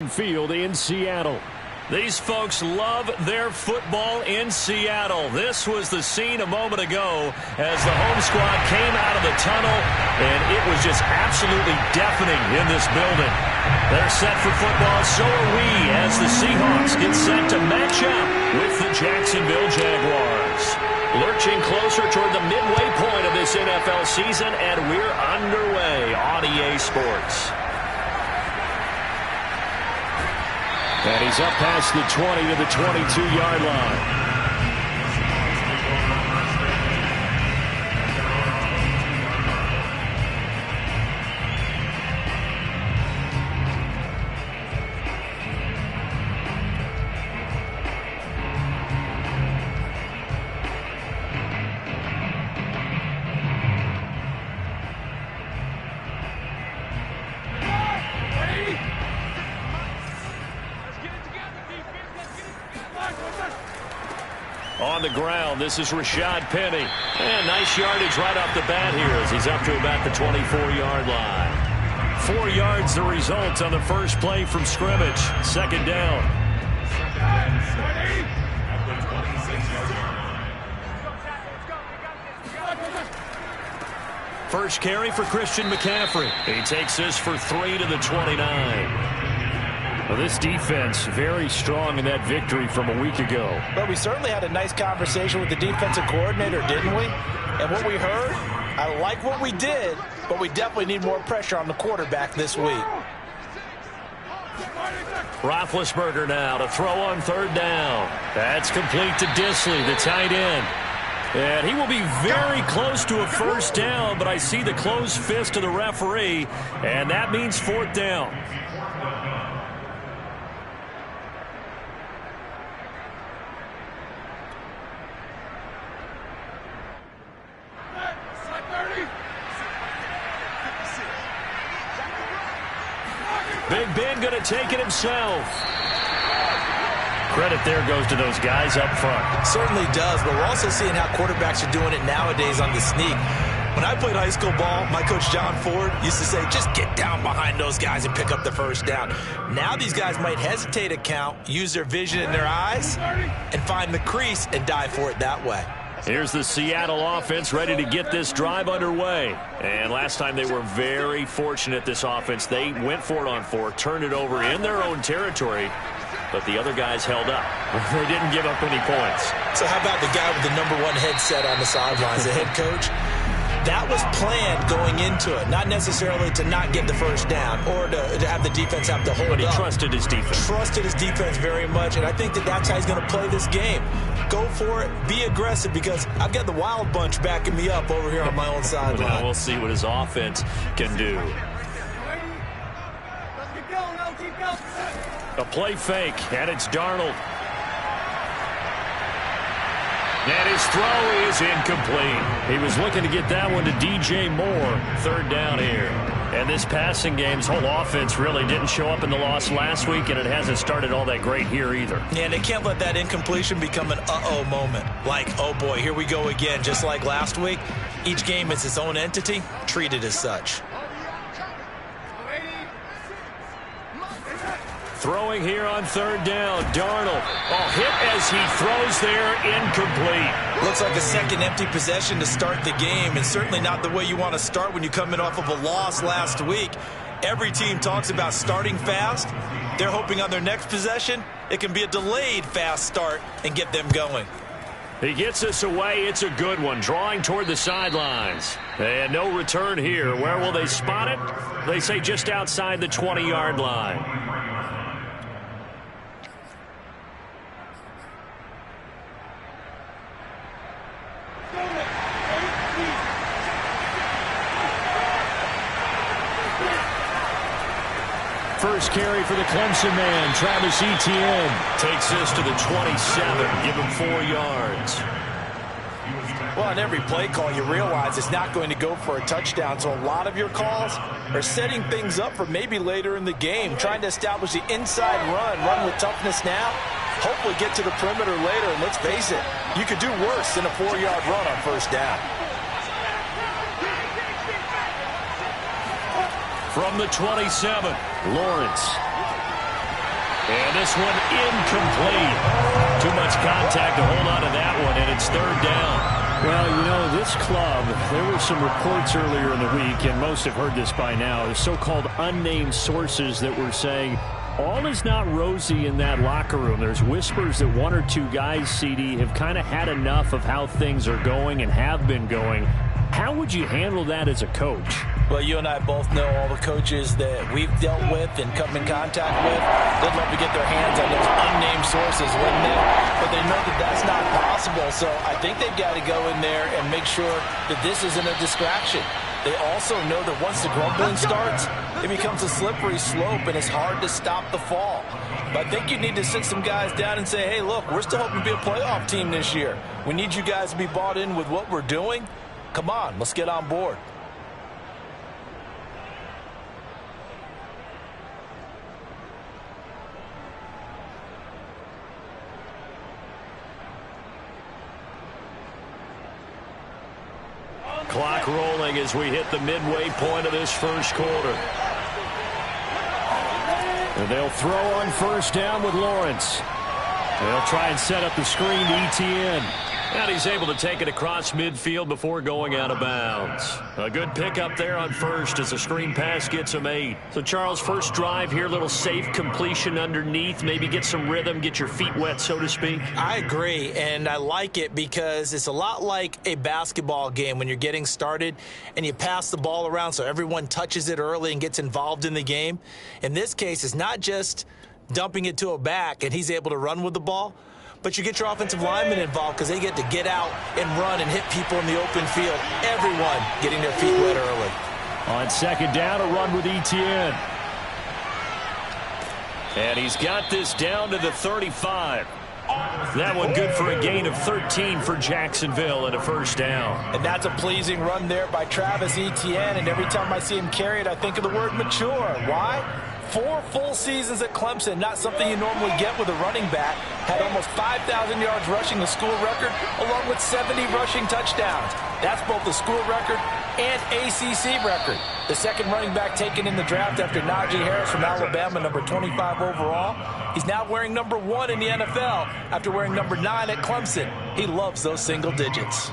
Field in Seattle. These folks love their football in Seattle. This was the scene a moment ago as the home squad came out of the tunnel, and it was just absolutely deafening in this building. They're set for football, so are we, as the Seahawks get set to match up with the Jacksonville Jaguars. Lurching closer toward the midway point of this NFL season, and we're underway on EA Sports. And he's up past the 20 to the 22-yard line. On the ground, this is Rashad Penny. And nice yardage right off the bat here as he's up to about the 24-yard line. 4 yards the result on the first play from scrimmage. Second down. First carry for Christian McCaffrey. He takes this for 3 to the 29. Well, this defense very strong in that victory from a week ago. But we certainly had a nice conversation with the defensive coordinator, didn't we? And what we heard, I like what we did, but we definitely need more pressure on the quarterback this week. Roethlisberger now to throw on third down. That's complete to Disley, the tight end. And he will be very close to a first down, but I see the closed fist of the referee, and that means fourth down. Big Ben going to take it himself. Credit there goes to those guys up front. Certainly does, but we're also seeing how quarterbacks are doing it nowadays on the sneak. When I played high school ball, my coach John Ford used to say, just get down behind those guys and pick up the first down. Now these guys might hesitate to count, use their vision in their eyes, and find the crease and dive for it that way. Here's the Seattle offense ready to get this drive underway. And last time they were very fortunate, this offense. They went for it on 4, turned it over in their own territory, but the other guys held up. They didn't give up any points. So how about the guy with the #1 headset on the sidelines, the head coach? That was planned going into it, not necessarily to not get the first down or to have the defense have to hold up. But he trusted his defense. Trusted his defense very much, and I think that's how he's going to play this game. Go for it, be aggressive, because I've got the Wild Bunch backing me up over here on my own sideline. Well, we'll see what his offense can do. A play fake, and it's Darnold. And his throw is incomplete. He was looking to get that one to DJ Moore. Third down here. And this passing game's whole offense really didn't show up in the loss last week, and it hasn't started all that great here either. Yeah, and they can't let that incompletion become an uh-oh moment. Like, oh boy, here we go again, just like last week. Each game is its own entity, treated as such. Throwing here on third down, Darnold. Oh, hit as he throws there, incomplete. Looks like a second empty possession to start the game, and certainly not the way you want to start when you come in off of a loss last week. Every team talks about starting fast. They're hoping on their next possession, it can be a delayed fast start and get them going. He gets us away. It's a good one, drawing toward the sidelines. And no return here. Where will they spot it? They say just outside the 20-yard line. First carry for the Clemson man, Travis Etienne. Takes this to the 27, give him 4 yards. Well, on every play call, you realize it's not going to go for a touchdown, so a lot of your calls are setting things up for maybe later in the game, trying to establish the inside run with toughness now, hopefully get to the perimeter later, and let's face it, you could do worse than a 4-yard run on first down. From the 27, Lawrence. this one incomplete. Too much contact to hold on to that one, and it's third down. Well, you know, this club, there were some reports earlier in the week, and most have heard this by now, the so-called unnamed sources that were saying all is not rosy in that locker room. There's whispers that one or two guys, CD, have kind of had enough of how things are going and have been going. How would you handle that as a coach? Well, you and I both know all the coaches that we've dealt with and come in contact with. They'd love to get their hands on those unnamed sources, wouldn't they? But they know that that's not possible. So I think they've got to go in there and make sure that this isn't a distraction. They also know that once the grumbling starts, it becomes a slippery slope, and it's hard to stop the fall. But I think you need to sit some guys down and say, hey, look, we're still hoping to be a playoff team this year. We need you guys to be bought in with what we're doing. Come on, let's get on board. Clock rolling as we hit the midway point of this first quarter. And they'll throw on first down with Lawrence. They'll try and set up the screen to Etienne. And he's able to take it across midfield before going out of bounds. A good pickup there on first as the screen pass gets him 8. So, Charles, first drive here, little safe completion underneath. Maybe get some rhythm, get your feet wet, so to speak. I agree, and I like it because it's a lot like a basketball game when you're getting started and you pass the ball around so everyone touches it early and gets involved in the game. In this case, it's not just dumping it to a back and he's able to run with the ball, but you get your offensive linemen involved because they get to get out and run and hit people in the open field. Everyone getting their feet wet early. On second down, a run with Etienne. And he's got this down to the 35. That one good for a gain of 13 for Jacksonville and a first down. And that's a pleasing run there by Travis Etienne. And every time I see him carry it, I think of the word mature. Why? 4 full seasons at Clemson, not something you normally get with a running back. Had almost 5,000 yards rushing, the school record, along with 70 rushing touchdowns. That's both the school record and ACC record. The second running back taken in the draft after Najee Harris from Alabama, number 25 overall. He's now wearing number 1 in the NFL after wearing number 9 at Clemson. He loves those single digits.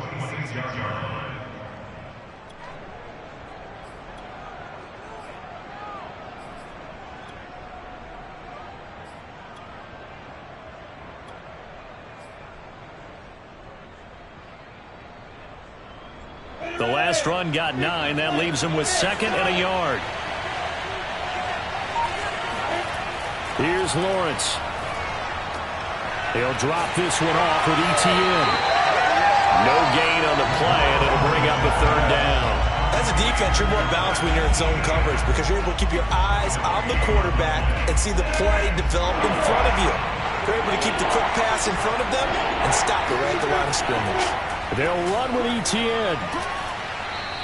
The last run got 9. That leaves him with second and a yard. Here's Lawrence. He'll drop this one off with Etienne. No gain on the play, and it'll bring up a third down. As a defense, you're more balanced when you're in zone coverage because you're able to keep your eyes on the quarterback and see the play develop in front of you. You're able to keep the quick pass in front of them and stop it right at the line of scrimmage. They'll run with Etienne.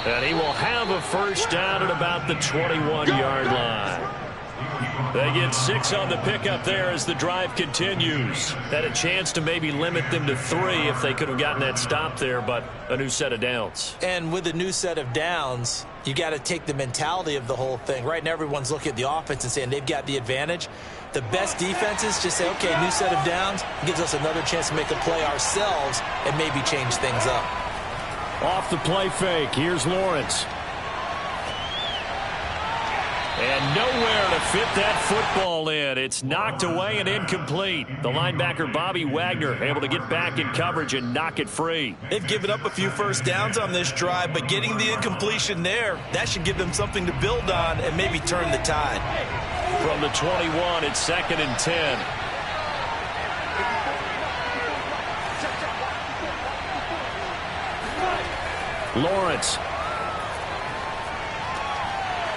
And he will have a first down at about the 21-yard line. They get 6 on the pickup there as the drive continues. Had a chance to maybe limit them to 3 if they could have gotten that stop there, but a new set of downs. And with a new set of downs, you got to take the mentality of the whole thing. Right now, everyone's looking at the offense and saying they've got the advantage. The best defenses just say, okay, new set of downs gives us another chance to make a play ourselves and maybe change things up. Off the play fake, here's Lawrence. And nowhere to fit that football in. It's knocked away and incomplete. The linebacker, Bobby Wagner, able to get back in coverage and knock it free. They've given up a few first downs on this drive, but getting the incompletion there, that should give them something to build on and maybe turn the tide. From the 21, it's 2nd and 10. Lawrence.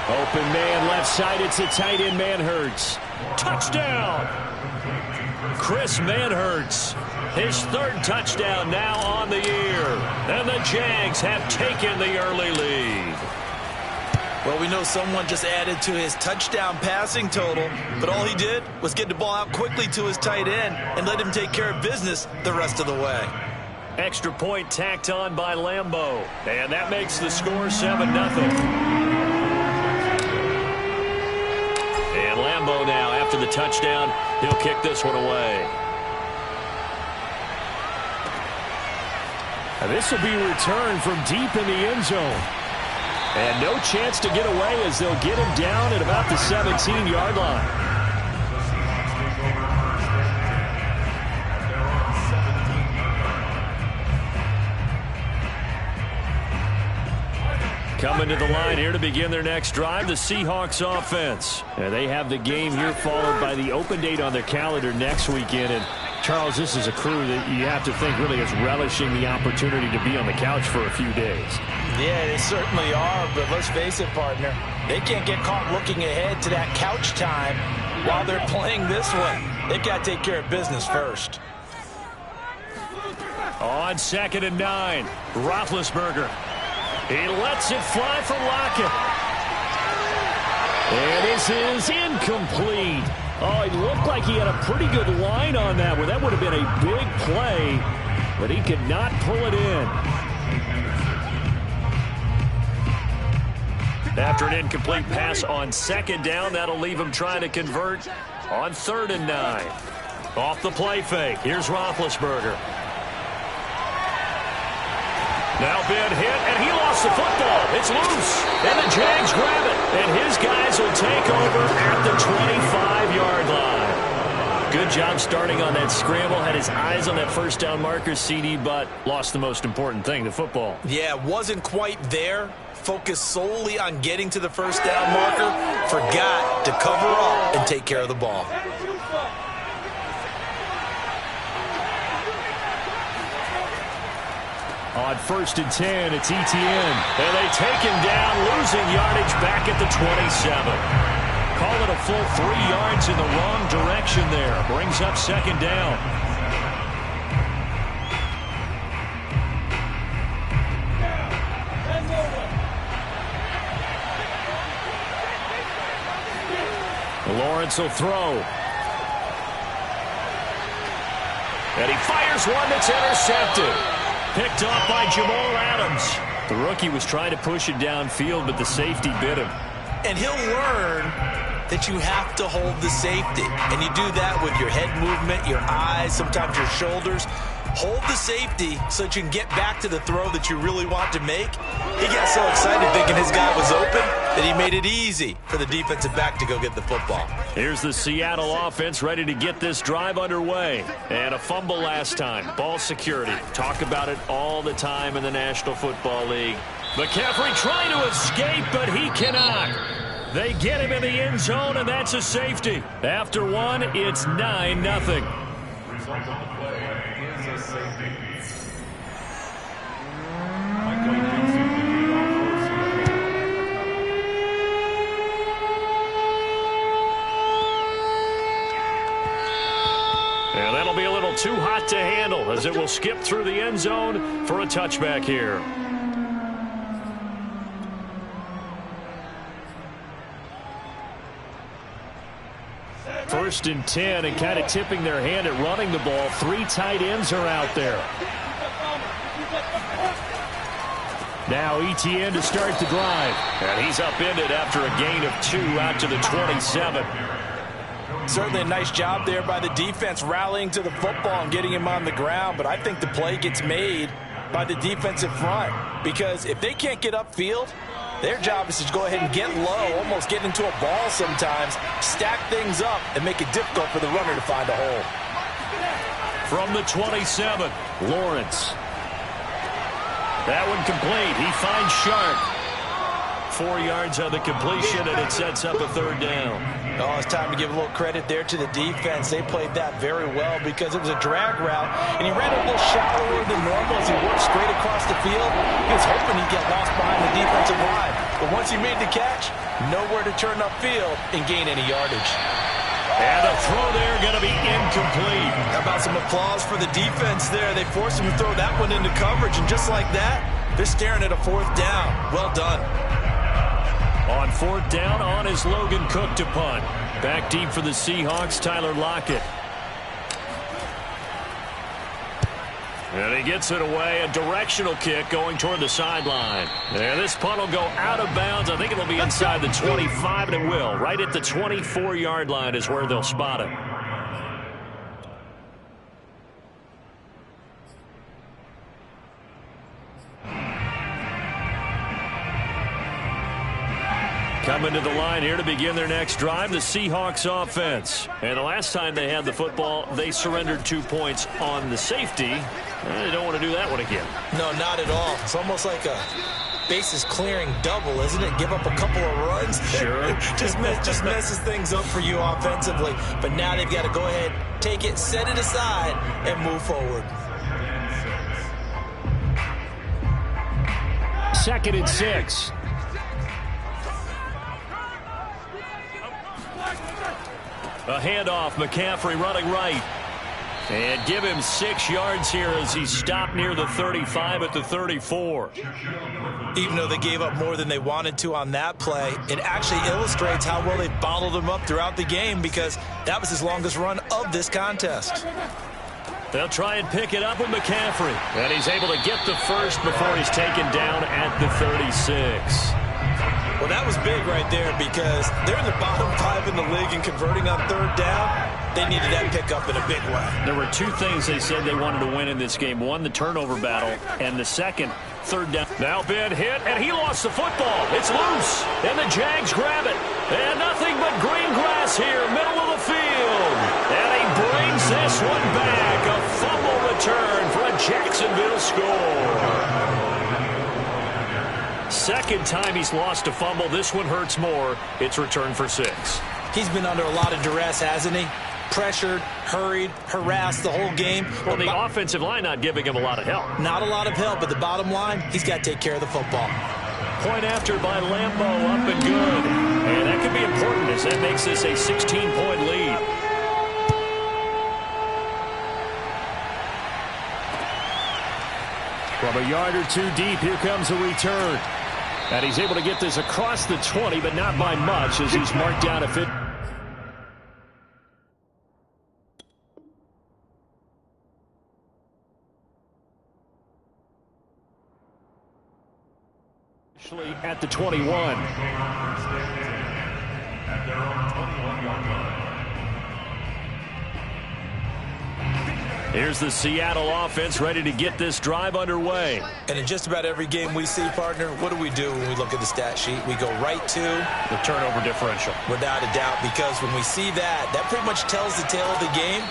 Open man left side. It's a tight end, Manhertz. Touchdown. Chris Manhertz. His 3rd touchdown now on the year. And the Jags have taken the early lead. Well, we know someone just added to his touchdown passing total, but all he did was get the ball out quickly to his tight end and let him take care of business the rest of the way. Extra point tacked on by Lambeau. And that makes the score 7-0. And Lambeau now, after after the touchdown. He'll kick this one away. And this will be returned from deep in the end zone. And no chance to get away as they'll get him down at about the 17-yard line. Coming to the line here to begin their next drive, the Seahawks offense. And they have the game here followed by the open date on their calendar next weekend. And Charles, this is a crew that you have to think really is relishing the opportunity to be on the couch for a few days. Yeah, they certainly are, but let's face it, partner. They can't get caught looking ahead to that couch time while they're playing this one. They've got to take care of business first. On 2nd and 9, Roethlisberger. He lets it fly for Lockett. And this is incomplete. Oh, it looked like he had a pretty good line on that one. That would have been a big play, but he could not pull it in. After an incomplete pass on 2nd down, that'll leave him trying to convert on 3rd and 9. Off the play fake, here's Roethlisberger. Now been hit, and he lost the football. It's loose, and the Jags grab it. And his guys will take over at the 25-yard line. Good job starting on that scramble. Had his eyes on that first down marker, CD, but lost the most important thing, the football. Yeah, wasn't quite there. Focused solely on getting to the first down marker. Forgot to cover up and take care of the ball. On 1st and 10, it's Etienne. And they take him down, losing yardage back at the 27. Call it a full 3 yards in the wrong direction there. Brings up 2nd down. Lawrence will throw. And he fires one that's intercepted. Picked up by Jamal Adams. The rookie was trying to push it downfield, but the safety bit him. And he'll learn that you have to hold the safety. And you do that with your head movement, your eyes, sometimes your shoulders. Hold the safety so that you can get back to the throw that you really want to make. He got so excited thinking his guy was open that he made it easy for the defensive back to go get the football. Here's the Seattle offense ready to get this drive underway. And a fumble last time. Ball security. Talk about it all the time in the National Football League. McCaffrey trying to escape, but he cannot. They get him in the end zone, and that's a safety. After one, it's 9-0. And that'll be a little too hot to handle as it will skip through the end zone for a touchback here. First and 10, and kind of tipping their hand at running the ball. 3 tight ends are out there. Now Etienne to start the drive. And he's upended after a gain of 2 out to the 27. Certainly a nice job there by the defense rallying to the football and getting him on the ground. But I think the play gets made by the defensive front. Because if they can't get upfield, their job is to go ahead and get low, almost get into a ball sometimes, stack things up, and make it difficult for the runner to find a hole. From the 27, Lawrence. That one complete. He finds Sharp. 4 yards on the completion, and it sets up a 3rd down. Oh, it's time to give a little credit there to the defense. They played that very well because it was a drag route, and he ran a little shallower than normal as he worked straight across the field. He was hoping he'd get lost behind the defensive line, but once he made the catch, nowhere to turn upfield and gain any yardage. And the throw there going to be incomplete. How about some applause for the defense there? They forced him to throw that one into coverage, and just like that, they're staring at a 4th down. Well done. On 4th down, on is Logan Cook to punt. Back deep for the Seahawks, Tyler Lockett. And he gets it away, a directional kick going toward the sideline. And this punt will go out of bounds. I think it'll be inside the 25, and it will. Right at the 24-yard line is where they'll spot it. Coming to the line here to begin their next drive, the Seahawks offense. And the last time they had the football, they surrendered 2 points on the safety. They don't want to do that one again. No, not at all. It's almost like a bases clearing double, isn't it? Give up a couple of runs. Sure. just messes things up for you offensively. But now they've got to go ahead, take it, set it aside, and move forward. 2nd and 6. A handoff, McCaffrey running right. And give him 6 yards here as he stopped near the 35 at the 34. Even though they gave up more than they wanted to on that play, it actually illustrates how well they bottled him up throughout the game, because that was his longest run of this contest. They'll try and pick it up with McCaffrey. And he's able to get the first before he's taken down at the 36. Well, that was big right there, because they're in the bottom 5 in the league in converting on 3rd down. They needed that pickup in a big way. There were 2 things they said they wanted to win in this game. One, the turnover battle, and the second, 3rd down. Now Ben hit, and he lost the football. It's loose, and the Jags grab it. And nothing but green grass here, middle of the field. And he brings this one back. A fumble return for a Jacksonville score. Second time he's lost a fumble. This one hurts more. It's returned for 6. He's been under a lot of duress, hasn't he? Pressured, hurried, harassed the whole game. Well, the offensive line not giving him a lot of help. Not a lot of help, but the bottom line, he's got to take care of the football. Point after by Lambeau, up and good. And that could be important as that makes this a 16-point lead. From a yard or 2 deep, here comes a return. And he's able to get this across the 20, but not by much, as he's marked down a 50. At the 21. Here's the Seattle offense ready to get this drive underway. And in just about every game we see, partner, what do we do when we look at the stat sheet? We go right to the turnover differential. Without a doubt, because when we see that, that pretty much tells the tale of the game.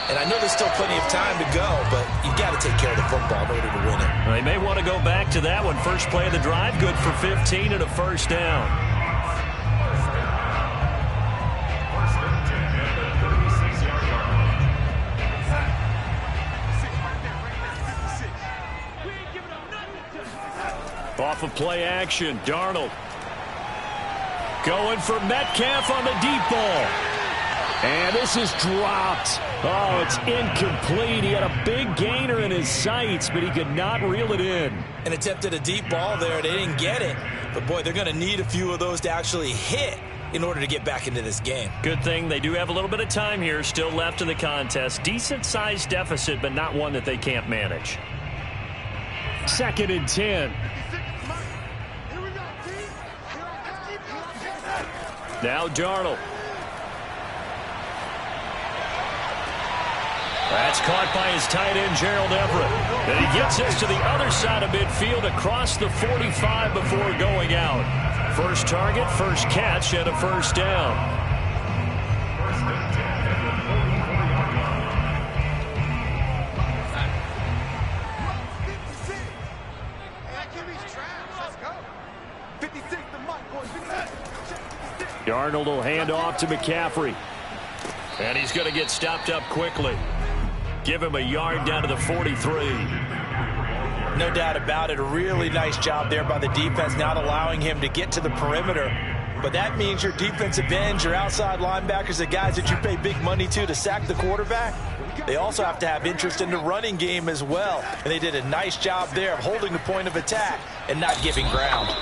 And I know there's still plenty of time to go, but you've got to take care of the football in order to win it. They may want to go back to that one. First play of the drive, good for 15 and a first down. Off of play action, Darnold going for Metcalf on the deep ball. And this is dropped. Oh, it's incomplete. He had a big gainer in his sights, but he could not reel it in. And attempted a deep ball there. They didn't get it. But, boy, they're going to need a few of those to actually hit in order to get back into this game. Good thing they do have a little bit of time here still left in the contest. Decent-sized deficit, but not one that they can't manage. 2nd and 10. Now Darnold. That's caught by his tight end, Gerald Everett. And he gets this to the other side of midfield across the 45 before going out. First target, first catch, and a first down. Darnold will hand off to McCaffrey. And he's going to get stopped up quickly. Give him a yard down to the 43. No doubt about it. A really nice job there by the defense, not allowing him to get to the perimeter. But that means your defensive ends, your outside linebackers, the guys that you pay big money to sack the quarterback, they also have to have interest in the running game as well. And they did a nice job there of holding the point of attack and not giving ground.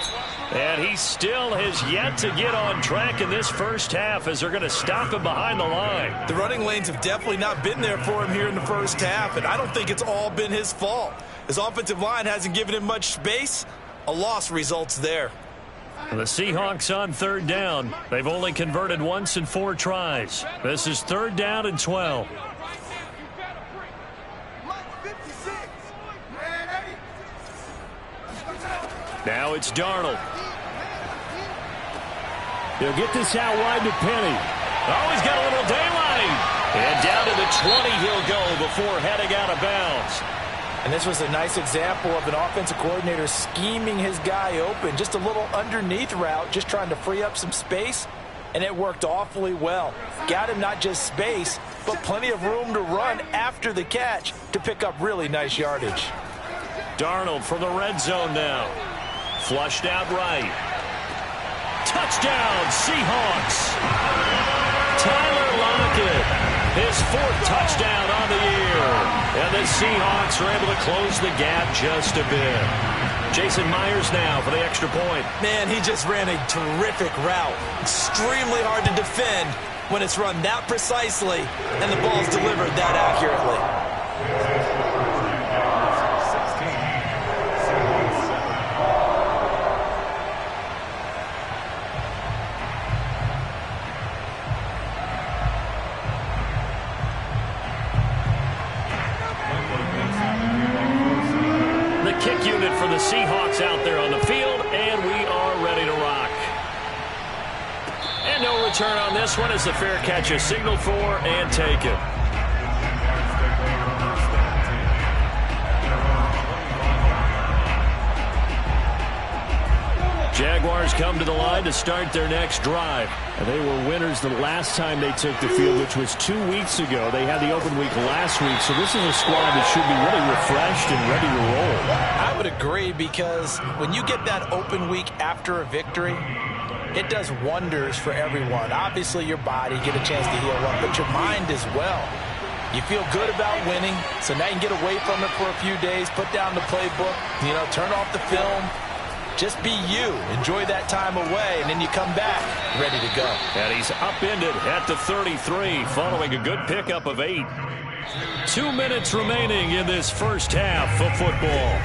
And he still has yet to get on track in this first half as they're going to stop him behind the line. The running lanes have definitely not been there for him here in the first half, and I don't think it's all been his fault. His offensive line hasn't given him much space. A loss results there. The Seahawks on third down. They've only converted once in 4 tries. This is 3rd down and 12. Now it's Darnold. He'll get this out wide to Penny. Oh, he's got a little daylight. And down to the 20 he'll go before heading out of bounds. And this was a nice example of an offensive coordinator scheming his guy open. Just a little underneath route, just trying to free up some space. And it worked awfully well. Got him not just space, but plenty of room to run after the catch to pick up really nice yardage. Darnold from the red zone now. Flushed out right. Touchdown, Seahawks. Tyler Lockett, his 4th touchdown on the year. And the Seahawks are able to close the gap just a bit. Jason Myers now for the extra point. Man, he just ran a terrific route. Extremely hard to defend when it's run that precisely and the ball's delivered that accurately. Kick unit for the Seahawks out there on the field, and we are ready to rock. And no return on this one as the fair catch is signaled for and taken. Jaguars come to the line to start their next drive. And they were winners the last time they took the field, which was 2 weeks ago. They had the open week last week, so this is a squad that should be really refreshed and ready to roll. I would agree, because when you get that open week after a victory, it does wonders for everyone. Obviously, your body get a chance to heal up, but your mind as well. You feel good about winning, so now you can get away from it for a few days, put down the playbook, turn off the film. Just be you. Enjoy that time away, and then you come back ready to go. And he's upended at the 33 following a good pickup of 8. 2 minutes remaining in this first half of football.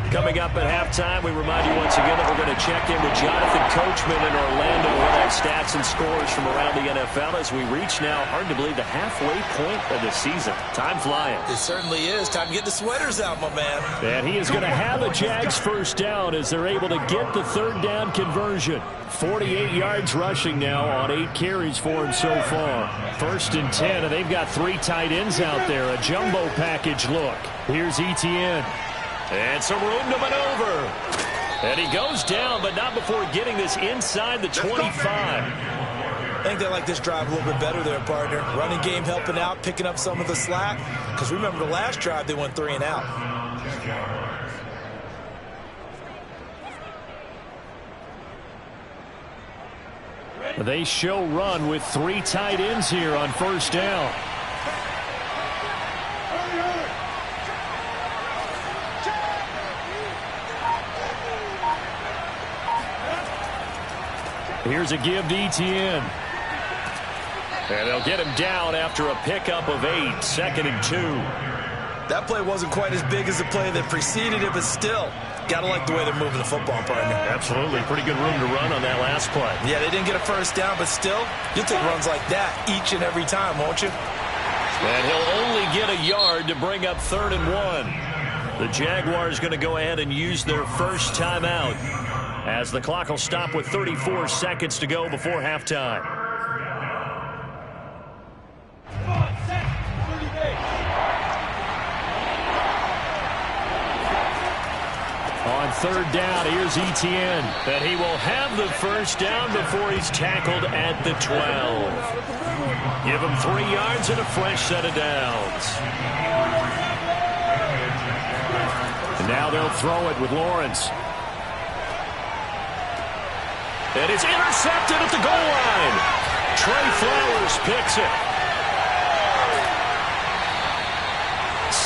Coming up at halftime, we remind you once again that we're going to check in with Jonathan Coachman in Orlando. We'll have stats and scores from around the NFL as we reach now, hard to believe, the halfway point of the season. Time flying. It certainly is. Time to get the sweaters out, my man. And he is going to have a Jags first down as they're able to get the 3rd down conversion. 48 yards rushing now on 8 carries for him so far. 1st and 10, and they've got 3 tight ends out there. A jumbo package look. Here's Etienne. And some room to maneuver. And he goes down, but not before getting this inside the 25. I think they like this drive a little bit better there, partner. Running game helping out, picking up some of the slack. Because remember the last drive, they went 3 and out. They show run with 3 tight ends here on 1st down. Here's a give to Etienne. And they'll get him down after a pickup of 8, 2nd and 2. That play wasn't quite as big as the play that preceded it, but still, got to like the way they're moving the football, partner. Absolutely. Pretty good room to run on that last play. Yeah, they didn't get a first down, but still, you'll take runs like that each and every time, won't you? And he'll only get a yard to bring up 3rd and 1. The Jaguars going to go ahead and use their first timeout, as the clock will stop with 34 seconds to go before halftime. On 3rd down, here's Etienne. And he will have the first down before he's tackled at the 12. Give him 3 yards and a fresh set of downs. And now they'll throw it with Lawrence. And it's intercepted at the goal line. Trey Flowers picks it.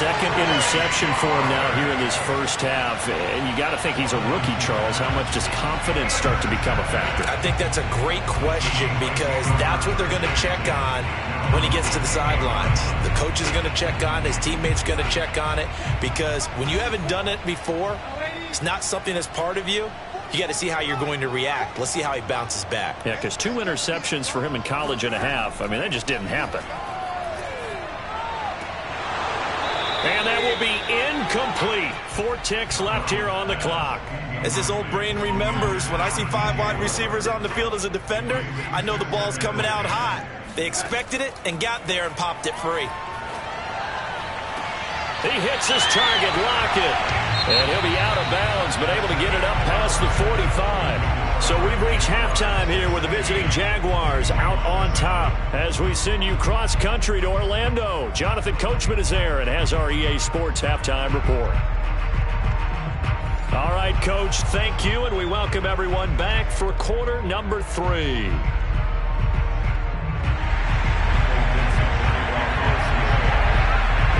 second interception for him now here in this first half. And you got to think he's a rookie, Charles. How much does confidence start to become a factor? I think that's a great question because that's what they're going to check on when he gets to the sidelines. The coach is going to check on it. His teammates going to check on it because when you haven't done it before, it's not something that's part of you. You got to see how you're going to react. Let's see how he bounces back. Yeah, because 2 interceptions for him in college and a half. I mean, that just didn't happen. And that will be incomplete. 4 ticks left here on the clock. As his old brain remembers, when I see 5 wide receivers on the field as a defender, I know the ball's coming out hot. They expected it and got there and popped it free. He hits his target, Lockett. And he'll be out of bounds, but able to get it up past the 45. So we've reached halftime here with the visiting Jaguars out on top as we send you cross-country to Orlando. Jonathan Coachman is there and has our EA Sports halftime report. All right, Coach, thank you, and we welcome everyone back for quarter number 3.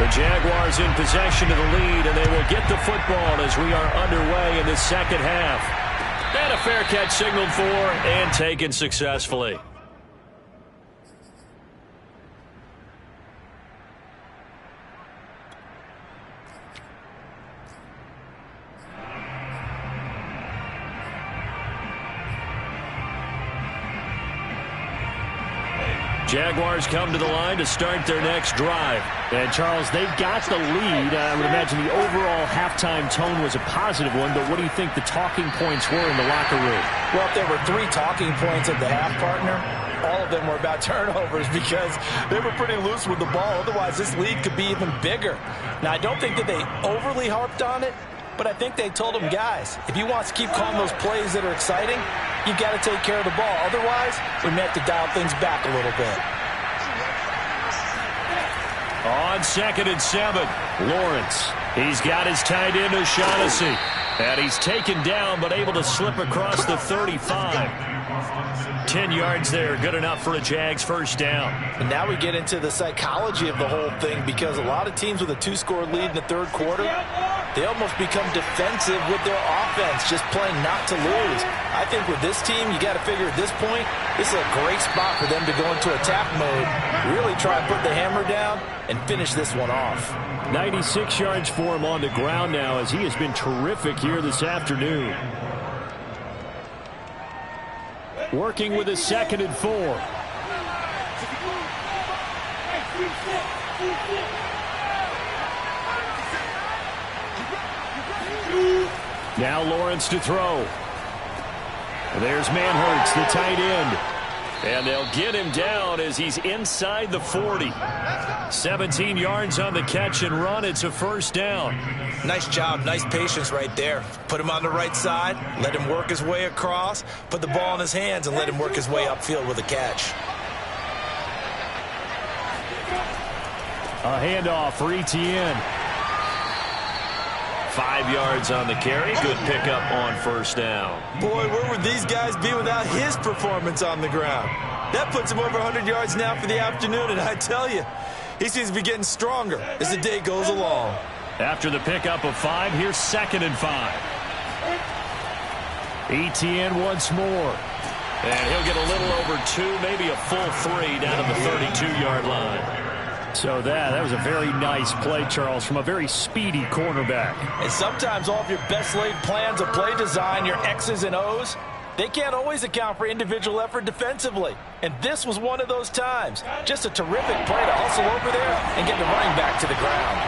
The Jaguars in possession of the lead, and they will get the football as we are underway in the second half. And a fair catch signaled for and taken successfully. Jaguars come to the line to start their next drive. And, Charles, they've got the lead. I would imagine the overall halftime tone was a positive one, but what do you think the talking points were in the locker room? Well, if there were 3 talking points at the half, partner, all of them were about turnovers because they were pretty loose with the ball. Otherwise, this lead could be even bigger. Now, I don't think that they overly harped on it, but I think they told them, guys, if you want to keep calling those plays that are exciting, you've got to take care of the ball. Otherwise, we may have to dial things back a little bit. On 2nd and 7, Lawrence. He's got his tight end, O'Shaughnessy. And he's taken down, but able to slip across the 35. 10 yards there, good enough for a Jags first down. And now we get into the psychology of the whole thing because a lot of teams with a 2-score lead in the third quarter, they almost become defensive with their offense, just playing not to lose. I think with this team, you got to figure at this point, this is a great spot for them to go into attack mode, really try and put the hammer down and finish this one off. 96 yards for him on the ground now as he has been terrific here this afternoon. Working with a 2nd and 4. Now Lawrence to throw. There's Manhertz, the tight end. And they'll get him down as he's inside the 40. 17 yards on the catch and run. It's a first down. Nice job. Nice patience right there. Put him on the right side. Let him work his way across. Put the ball in his hands and let him work his way upfield with a catch. A handoff for Etienne. 5 yards on the carry. Good pickup on first down. Boy, where would these guys be without his performance on the ground? That puts him over 100 yards now for the afternoon, and I tell you, he seems to be getting stronger as the day goes along. After the pickup of 5, here's 2nd and 5. Etienne once more. And he'll get a little over 2, maybe a full 3 down to the 32-yard line. So that was a very nice play, Charles, from a very speedy cornerback. And sometimes all of your best laid plans of play design, your X's and O's, they can't always account for individual effort defensively. And this was one of those times. Just a terrific play to hustle over there and get the running back to the ground.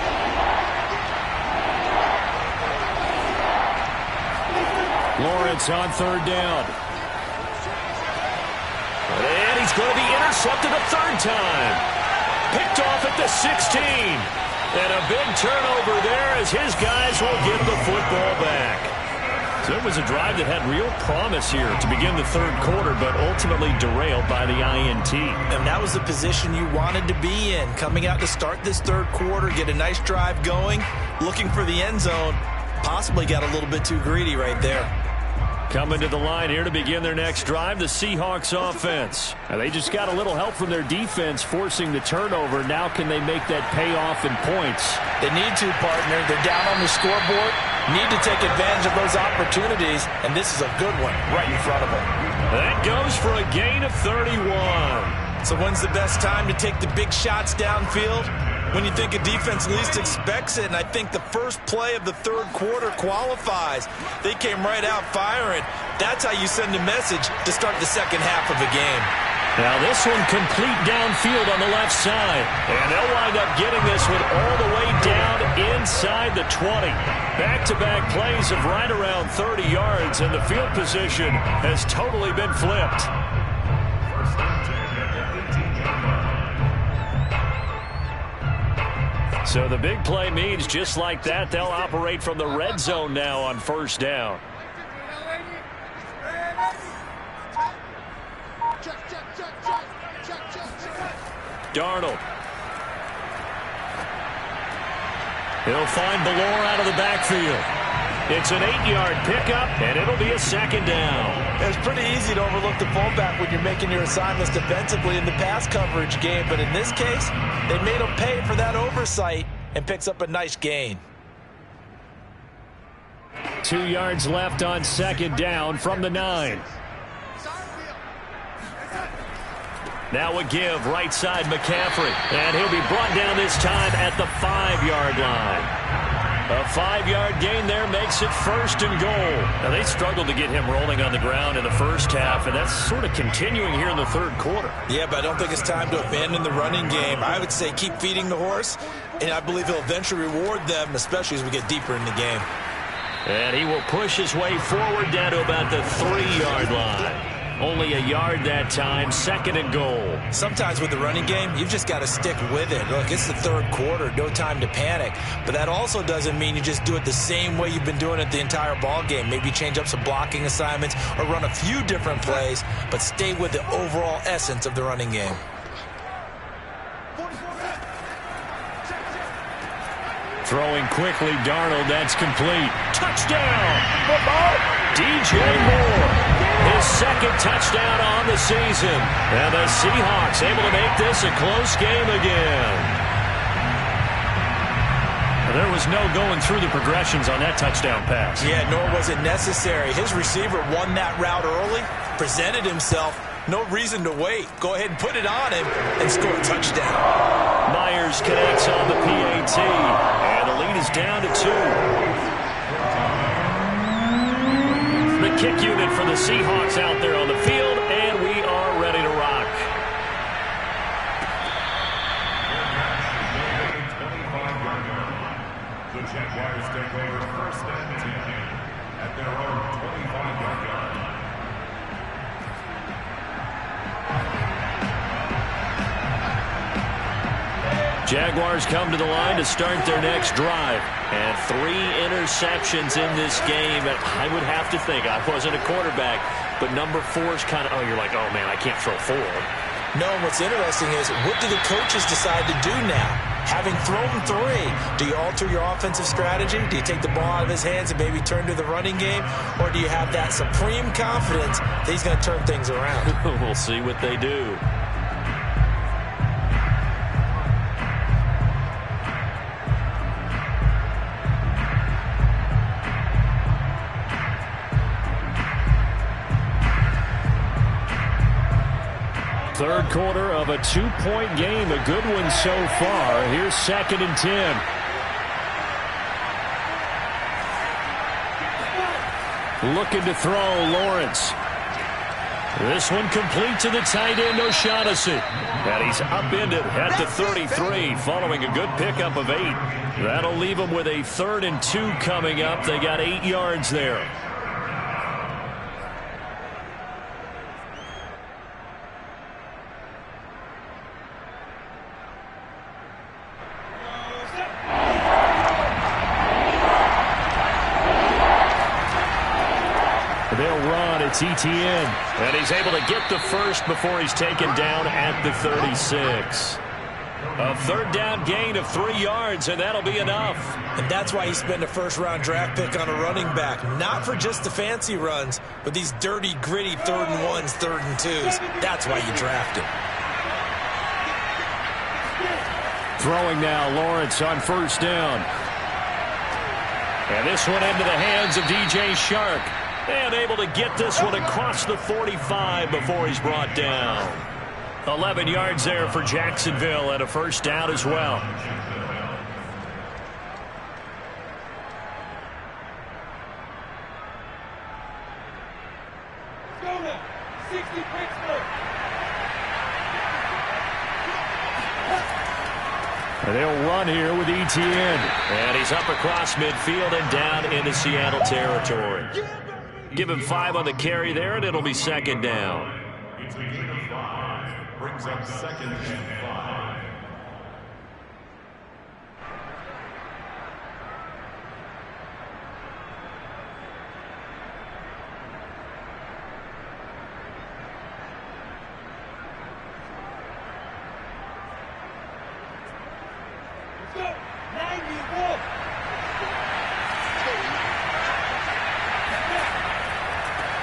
Lawrence on 3rd down. And he's going to be intercepted a 3rd time. Picked off at the 16. And a big turnover there as his guys will get the football back. So it was a drive that had real promise here to begin the 3rd quarter, but ultimately derailed by the INT. And that was the position you wanted to be in. Coming out to start this 3rd quarter, get a nice drive going, looking for the end zone. Possibly got a little bit too greedy right there. Coming to the line here to begin their next drive, the Seahawks offense. Now they just got a little help from their defense forcing the turnover. Now can they make that pay off in points? They need to, partner. They're down on the scoreboard. Need to take advantage of those opportunities, and this is a good one right in front of them. That goes for a gain of 31. So when's the best time to take the big shots downfield? When you think a defense least expects it, and I think the first play of the third quarter qualifies. They came right out firing. That's how you send a message to start the second half of a game. Now this one complete downfield on the left side. And they'll wind up getting this one all the way down inside the 20. Back-to-back plays of right around 30 yards, and the field position has totally been flipped. So the big play means just like that, they'll operate from the red zone now on first down. Darnold. He'll find Ballore out of the backfield. It's an 8-yard pickup, and it'll be a second down. It's pretty easy to overlook the fullback when you're making your assignments defensively in the pass coverage game, but in this case, they made him pay for that oversight and picks up a nice gain. 2 yards left on second down from the 9. Now a give, right side McCaffrey. And he'll be brought down this time at the 5-yard line. A 5-yard gain there makes it first and goal. Now they struggled to get him rolling on the ground in the first half, and that's sort of continuing here in the third quarter. Yeah, but I don't think it's time to abandon the running game. I would say keep feeding the horse, and I believe he'll eventually reward them, especially as we get deeper in the game. And he will push his way forward down to about the 3-yard line. Only a yard that time, second and goal. Sometimes with the running game, you've just got to stick with it. Look, it's the third quarter, no time to panic. But that also doesn't mean you just do it the same way you've been doing it the entire ball game. Maybe change up some blocking assignments or run a few different plays, but stay with the overall essence of the running game. Throwing quickly, Darnold, that's complete. Touchdown! DJ Moore. His second touchdown on the season. And the Seahawks able to make this a close game again. There was no going through the progressions on that touchdown pass. Yeah, nor was it necessary. His receiver won that route early, presented himself. No reason to wait. Go ahead and put it on him and score a touchdown. Myers connects on the PAT. And the lead is down to 2. The kick unit for the Seahawks out there on the field, and we are ready to rock. The Jaguars take over first and 10 at their own 25-yard line. Jaguars come to the line to start their next drive. And 3 interceptions in this game. And I would have to think, I wasn't a quarterback, but number 4 is kind of, you're like, oh, man, I can't throw 4. No, and what's interesting is, what do the coaches decide to do now? Having thrown 3, do you alter your offensive strategy? Do you take the ball out of his hands and maybe turn to the running game? Or do you have that supreme confidence that he's going to turn things around? We'll see what they do. Third quarter of a 2-point game. A good one so far. Here's second and 10. Looking to throw, Lawrence. This one complete to the tight end, O'Shaughnessy. And he's upended at the 33 following a good pickup of 8. That'll leave him with a 3rd and 2 coming up. They got 8 yards there. They'll run. It's Etienne. And he's able to get the first before he's taken down at the 36. A third down gain of 3 yards, and that'll be enough. And that's why you spend a first-round draft pick on a running back. Not for just the fancy runs, but these dirty, gritty 3rd and 1s, 3rd and 2s. That's why you draft him. Throwing now, Lawrence on first down. And this one into the hands of DJ Chark. And able to get this one across the 45 before he's brought down. 11 yards there for Jacksonville and a first down as well. And they'll run here with Etienne. And he's up across midfield and down into Seattle territory. Give him 5 on the carry there, and it'll be second down. It's a gain of 5. Brings up second and 5.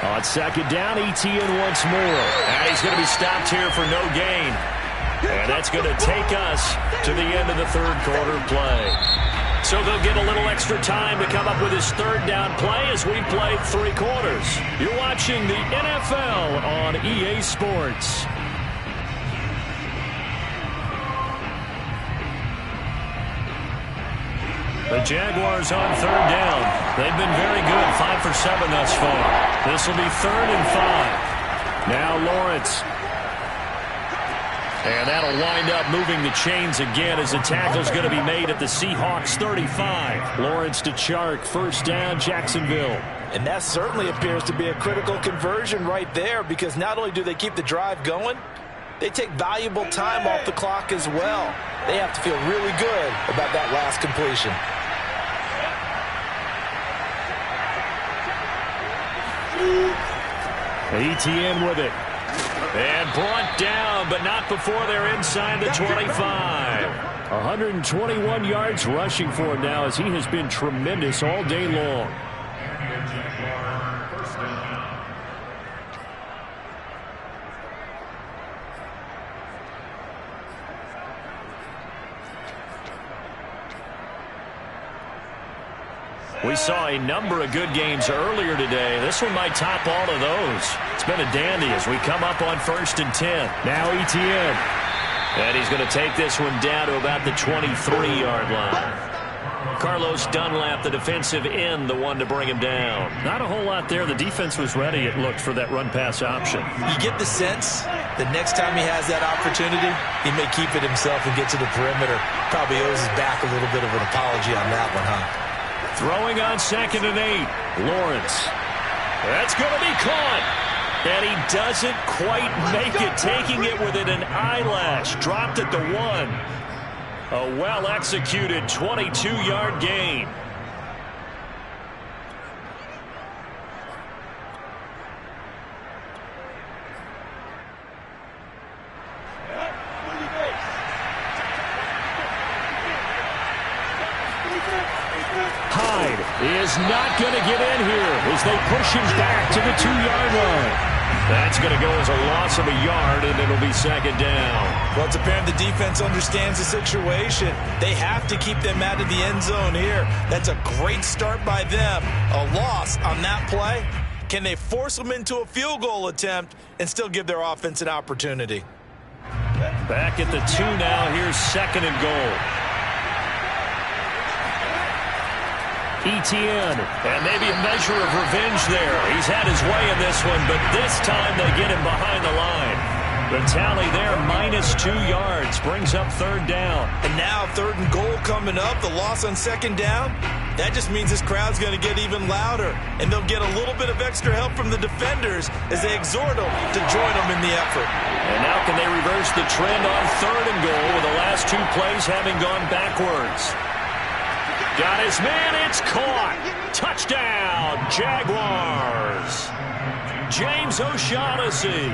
On second down, Etienne once more. And he's going to be stopped here for no gain. And that's going to take us to the end of the third quarter play. So they'll get a little extra time to come up with his third down play as we've played 3 quarters. You're watching the NFL on EA Sports. The Jaguars on third down. They've been very good, 5 for 7 thus far. This will be 3rd and 5. Now Lawrence. And that'll wind up moving the chains again as the tackle's going to be made at the Seahawks 35. Lawrence to Chark, first down, Jacksonville. And that certainly appears to be a critical conversion right there, because not only do they keep the drive going, they take valuable time off the clock as well. They have to feel really good about that last completion. Etienne with it. And brought down, but not before they're inside the 25. 121 yards rushing for him now, as he has been tremendous all day long. We saw a number of good games earlier today. This one might top all of those. It's been a dandy as we come up on 1st and 10. Now Etienne. And he's going to take this one down to about the 23-yard line. Carlos Dunlap, the defensive end, the one to bring him down. Not a whole lot there. The defense was ready, it looked, for that run-pass option. You get the sense that next time he has that opportunity, he may keep it himself and get to the perimeter. Probably owes his back a little bit of an apology on that one, huh? Throwing on 2nd and 8. Lawrence. That's going to be caught. And he doesn't quite make it, taking it within an eyelash. Dropped at the 1. A well-executed 22-yard gain. Is not going to get in here as they push him back to the 2-yard line. That's going to go as a loss of a yard, and it'll be second down. Well, it's apparent the defense understands the situation. They have to keep them out of the end zone here. That's a great start by them. A loss on that play. Can they force them into a field goal attempt and still give their offense an opportunity? Back at the 2 now. Here's 2nd and goal. Etienne, and maybe a measure of revenge there. He's had his way in this one, but this time they get him behind the line. The tally there, -2 yards, brings up 3rd down. And now 3rd and goal coming up, the loss on 2nd down. That just means this crowd's going to get even louder, and they'll get a little bit of extra help from the defenders as they exhort them to join them in the effort. And now can they reverse the trend on 3rd and goal with the last 2 plays having gone backwards? Got his man, it's caught. Touchdown, Jaguars. James O'Shaughnessy,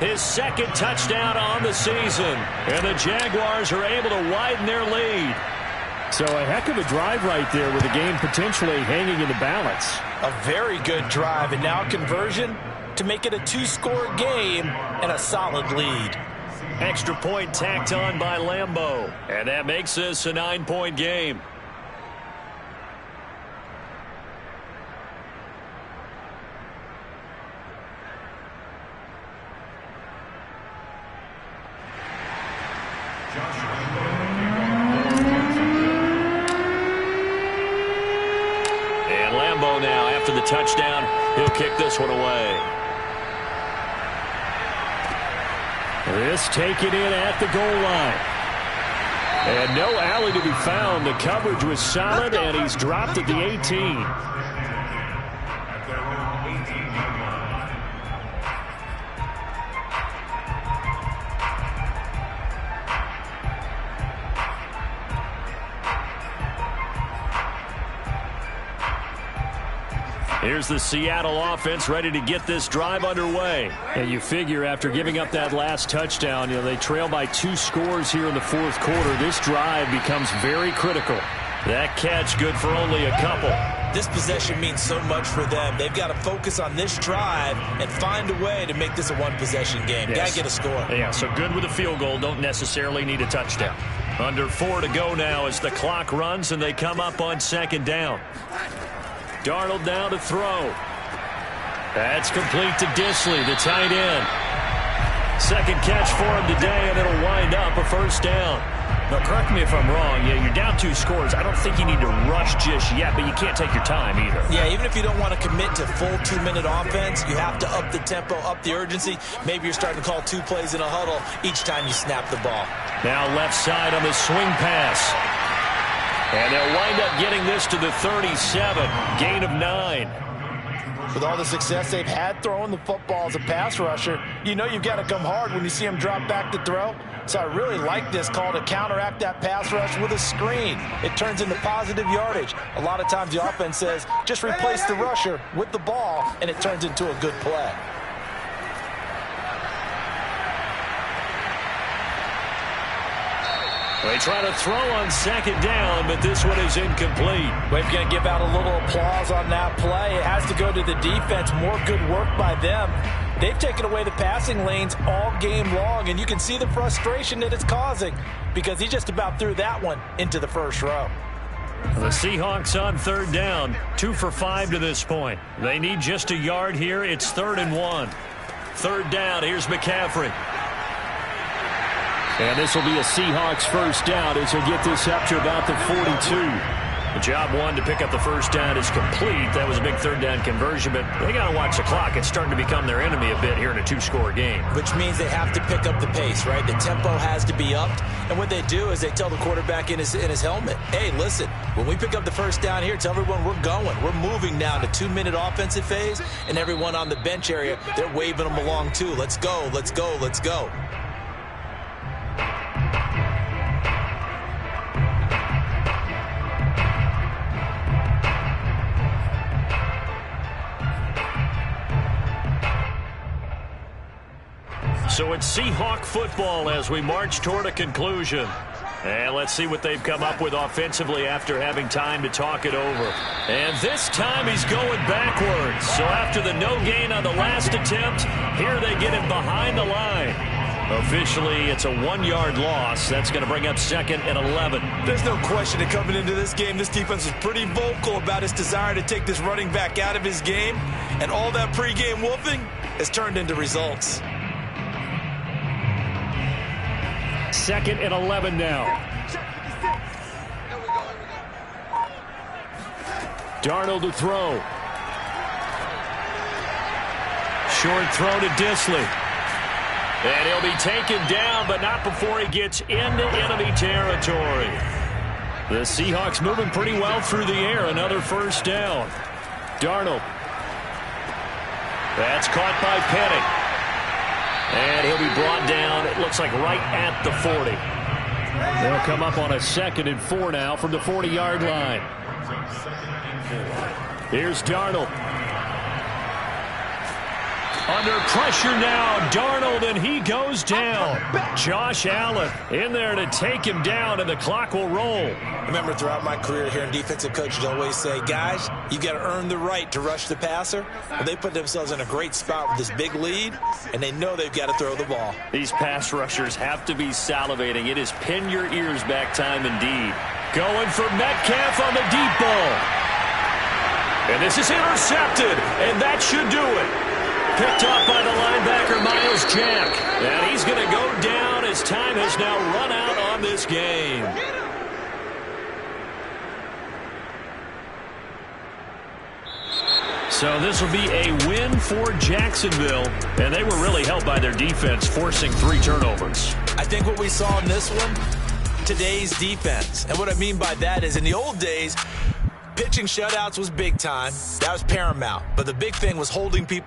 his second touchdown on the season. And the Jaguars are able to widen their lead. So a heck of a drive right there with the game potentially hanging in the balance. A very good drive, and now conversion to make it a 2-score game and a solid lead. Extra point tacked on by Lambeau. And that makes this a 9-point game. And Lambeau now, after the touchdown, he'll kick this one away. This taken in at the goal line. And no alley to be found. The coverage was solid, and he's dropped at the 18. At their own 18-yard line. Here's the Seattle offense ready to get this drive underway. And you figure after giving up that last touchdown, they trail by 2 scores here in the fourth quarter. This drive becomes very critical. That catch good for only a couple. This possession means so much for them. They've got to focus on this drive and find a way to make this a one-possession game. Yes. Got to get a score. Yeah, so good with a field goal. Don't necessarily need a touchdown. Under 4 to go now as the clock runs and they come up on second down. Darnold now to throw. That's complete to Dissly, the tight end. Second catch for him today, and it'll wind up a first down. Now, correct me if I'm wrong. Yeah, you're down 2 scores. I don't think you need to rush just yet, but you can't take your time either. Yeah, even if you don't want to commit to full 2-minute offense, you have to up the tempo, up the urgency. Maybe you're starting to call 2 plays in a huddle each time you snap the ball. Now left side on the swing pass. And they'll wind up getting this to the 37. Gain of 9. With all the success they've had throwing the football as a pass rusher, you know you've got to come hard when you see them drop back to throw. So I really like this call to counteract that pass rush with a screen. It turns into positive yardage. A lot of times the offense says, just replace the rusher with the ball, and it turns into a good play. They try to throw on second down, but this one is incomplete. We're going to give out a little applause on that play. It has to go to the defense. More good work by them. They've taken away the passing lanes all game long, and you can see the frustration that it's causing because he just about threw that one into the first row. The Seahawks on third down, 2 for 5 to this point. They need just a yard here. It's 3rd and 1. Third down, here's McCaffrey. And this will be a Seahawks first down as he'll get this up to about the 42. The job one to pick up the first down is complete. That was a big third down conversion, but they got to watch the clock. It's starting to become their enemy a bit here in a 2-score game. Which means they have to pick up the pace, right? The tempo has to be upped. And what they do is they tell the quarterback in his helmet, hey, listen, when we pick up the first down here, tell everyone we're going. We're moving now to 2-minute offensive phase, and everyone on the bench area, they're waving them along too. Let's go, let's go, let's go. So it's Seahawk football as we march toward a conclusion. And let's see what they've come up with offensively after having time to talk it over. And this time he's going backwards. So after the no gain on the last attempt, here they get him behind the line. Officially, it's a 1-yard loss. That's going to bring up 2nd and 11. There's no question that coming into this game, this defense was pretty vocal about his desire to take this running back out of his game. And all that pregame wolfing has turned into results. 2nd and 11 now. Darnold to throw. Short throw to Dissly. And he'll be taken down, but not before he gets into enemy territory. The Seahawks moving pretty well through the air. Another first down. Darnold. That's caught by Penning. And he'll be brought down, it looks like right at the 40. They'll come up on a 2nd and 4 now from the 40-yard line. Here's Darnold. Under pressure now, Darnold, and he goes down. Josh Allen in there to take him down, and the clock will roll. Remember, throughout my career here in defensive coaches always say, guys, you got to earn the right to rush the passer. Well, they put themselves in a great spot with this big lead, and they know they've got to throw the ball. These pass rushers have to be salivating. It is pin your ears back time indeed. Going for Metcalf on the deep ball. And this is intercepted, and that should do it. Picked off by the linebacker, Myles Jack. And he's going to go down as time has now run out on this game. So this will be a win for Jacksonville. And they were really helped by their defense, forcing 3 turnovers. I think what we saw in this one, today's defense. And what I mean by that is in the old days, pitching shutouts was big time. That was paramount. But the big thing was holding people